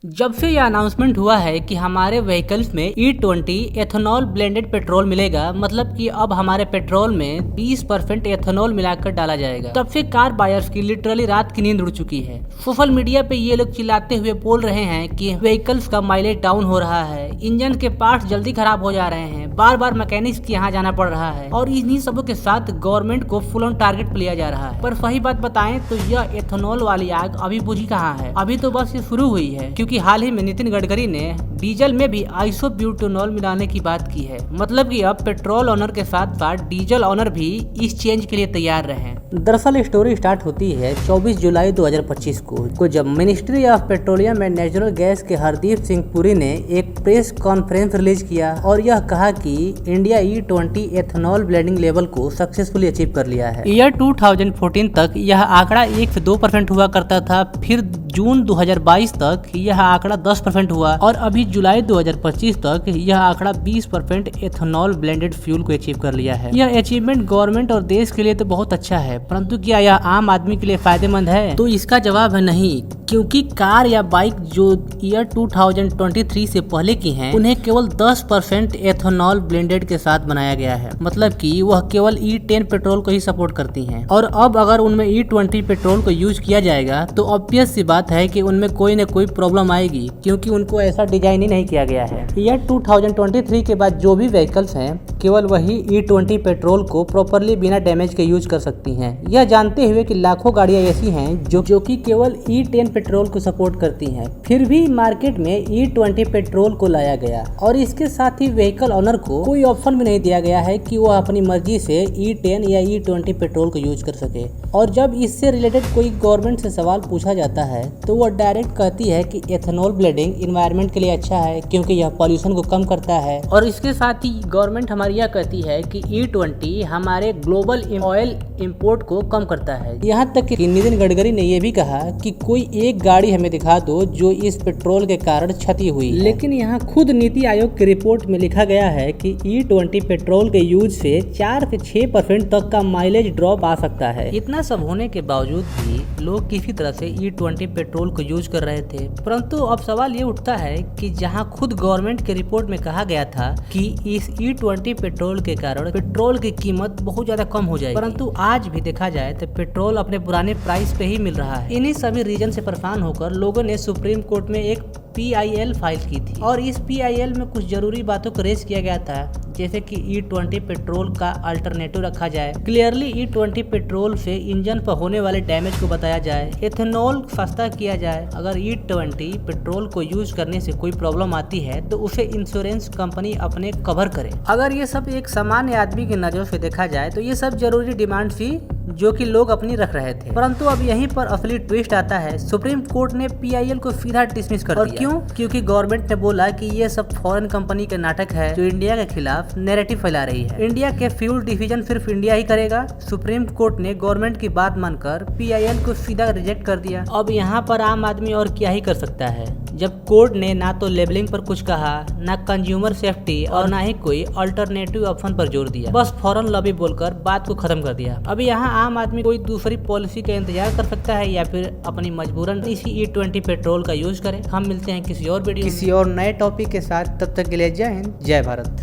जब से यह अनाउंसमेंट हुआ है कि हमारे व्हीकल्स में E20 एथेनॉल ब्लेंडेड पेट्रोल मिलेगा, मतलब कि अब हमारे पेट्रोल में 20% एथेनॉल मिलाकर डाला जाएगा, तब से कार बायर्स की लिटरली रात की नींद उड़ चुकी है। सोशल मीडिया पे ये लोग चिल्लाते हुए बोल रहे हैं कि व्हीकल्स का माइलेज डाउन हो रहा है, इंजन के पार्ट्स जल्दी खराब हो जा रहे हैं, बार बार मैकेनिक्स के यहाँ जाना पड़ रहा है और इन्हीं सबों के साथ गवर्नमेंट को फुल ऑन टारगेट पे लिया जा रहा है। पर सही बात बताएं तो यह एथेनॉल वाली आग अभी बुझी कहाँ है? अभी तो बस ये शुरू हुई है, क्योंकि हाल ही में नितिन गडकरी ने डीजल में भी आइसोब्यूटेनॉल मिलाने की बात की है। मतलब कि अब पेट्रोल ओनर के साथ साथ डीजल ओनर भी इस चेंज के लिए तैयार रहे। दरअसल स्टोरी स्टार्ट होती है 24 जुलाई 2025 को जब ministry of petroleum and natural gas के हरदीप सिंह पुरी ने एक प्रेस कॉन्फ्रेंस रिलीज किया और यह कहा कि India E20 ethanol blending level को सक्सेसफुली अचीव कर लिया है। ईयर 2014 तक यह आंकड़ा 1 से 2% हुआ करता था, फिर जून 2022 तक यह आंकड़ा 10% हुआ और अभी जुलाई 2025 तक यह आंकड़ा 20% एथेनॉल ब्लेंडेड फ्यूल को अचीव कर लिया है। यह अचीवमेंट गवर्नमेंट और देश के लिए तो बहुत अच्छा है, परंतु क्या यह आम आदमी के लिए फायदेमंद है? तो इसका जवाब है नहीं, क्योंकि कार या बाइक जो ईयर 2023 से पहले की हैं, उन्हें केवल 10% एथेनॉल ब्लेंडेड के साथ बनाया गया है। मतलब कि वह केवल E10 पेट्रोल को ही सपोर्ट करती हैं। और अब अगर उनमें E20 पेट्रोल को यूज किया जाएगा तो ऑब्वियस सी बात है कि उनमें कोई न कोई प्रॉब्लम आएगी, क्योंकि उनको ऐसा डिजाइन ही नहीं किया गया है। ईयर 2023 के बाद जो भी व्हीकल्स हैं केवल वही E20 पेट्रोल को प्रॉपरली बिना डैमेज के यूज कर सकती हैं। यह जानते हुए कि लाखों गाड़ियां ऐसी हैं जो कि केवल E10 पेट्रोल को सपोर्ट करती हैं, फिर भी मार्केट में E20 पेट्रोल को लाया गया और इसके साथ ही व्हीकल ओनर को कोई ऑप्शन भी नहीं दिया गया है कि वह अपनी मर्जी से E10 या E20 पेट्रोल को यूज कर सके। और जब इससे रिलेटेड कोई गवर्नमेंट से सवाल पूछा जाता है तो वह डायरेक्ट कहती है कि एथेनॉल ब्लेंडिंग इन्वायरमेंट के लिए अच्छा है, क्योंकि यह पॉल्यूशन को कम करता है। और इसके साथ ही गवर्नमेंट हमारी यह कहती है कि E20 हमारे ग्लोबल ऑयल इंपोर्ट को कम करता है। यहाँ तक कि नितिन गडकरी ने यह भी कहा कि कोई एक गाड़ी हमें दिखा दो जो इस पेट्रोल के कारण क्षति हुई है। लेकिन यहाँ खुद नीति आयोग की रिपोर्ट में लिखा गया है कि E20 पेट्रोल के यूज से 4 से 6% तक का माइलेज ड्रॉप आ सकता है। इतना सब होने के बावजूद भी लोग किसी तरह से E20 पेट्रोल को यूज कर रहे थे, परंतु अब सवाल ये उठता है कि जहाँ खुद गवर्नमेंट के रिपोर्ट में कहा गया था कि इस E20 पेट्रोल के कारण पेट्रोल की कीमत बहुत ज्यादा कम हो जाएगी, परंतु आज भी देखा जाए तो पेट्रोल अपने पुराने प्राइस पे ही मिल रहा है। इन्हीं सभी रीजन से परेशान होकर लोगों ने सुप्रीम कोर्ट में एक PIL फाइल की थी और इस PIL में कुछ जरूरी बातों को रेज किया गया था, जैसे कि E20 पेट्रोल का अल्टरनेटिव रखा जाए, क्लियरली E20 पेट्रोल से इंजन पर होने वाले डैमेज को बताया जाए, एथेनॉल सस्ता किया जाए, अगर E20 पेट्रोल को यूज करने से कोई प्रॉब्लम आती है तो उसे इंश्योरेंस कंपनी अपने कवर करे। अगर ये सब एक सामान्य आदमी की नजर से देखा जाए तो ये सब जरूरी डिमांड थी जो कि लोग अपनी रख रहे थे, परंतु अब यहीं पर असली ट्विस्ट आता है। सुप्रीम कोर्ट ने PIL को सीधा डिसमिस कर दिया। क्यों? क्योंकि गवर्नमेंट ने बोला कि ये सब फॉरेन कंपनी के नाटक है जो इंडिया के खिलाफ नैरेटिव फैला रही है। इंडिया के फ्यूल डिवीजन सिर्फ इंडिया ही करेगा। सुप्रीम कोर्ट ने गवर्नमेंट की बात मानकर PIL को सीधा रिजेक्ट कर दिया। अब यहाँ पर आम आदमी और क्या ही कर सकता है, जब कोर्ट ने ना तो लेबलिंग पर कुछ कहा, ना कंज्यूमर सेफ्टी और ना ही कोई अल्टरनेटिव ऑप्शन पर जोर दिया, बस फॉरेन लॉबी बोलकर बात को खत्म कर दिया। अभी यहाँ आम आदमी कोई दूसरी पॉलिसी का इंतजार कर सकता है या फिर अपनी मजबूरन इसी E20 पेट्रोल का यूज करे। हम मिलते हैं किसी और वीडियो किसी और नए टॉपिक के साथ, तब तक के लिए जय हिंद, जय भारत।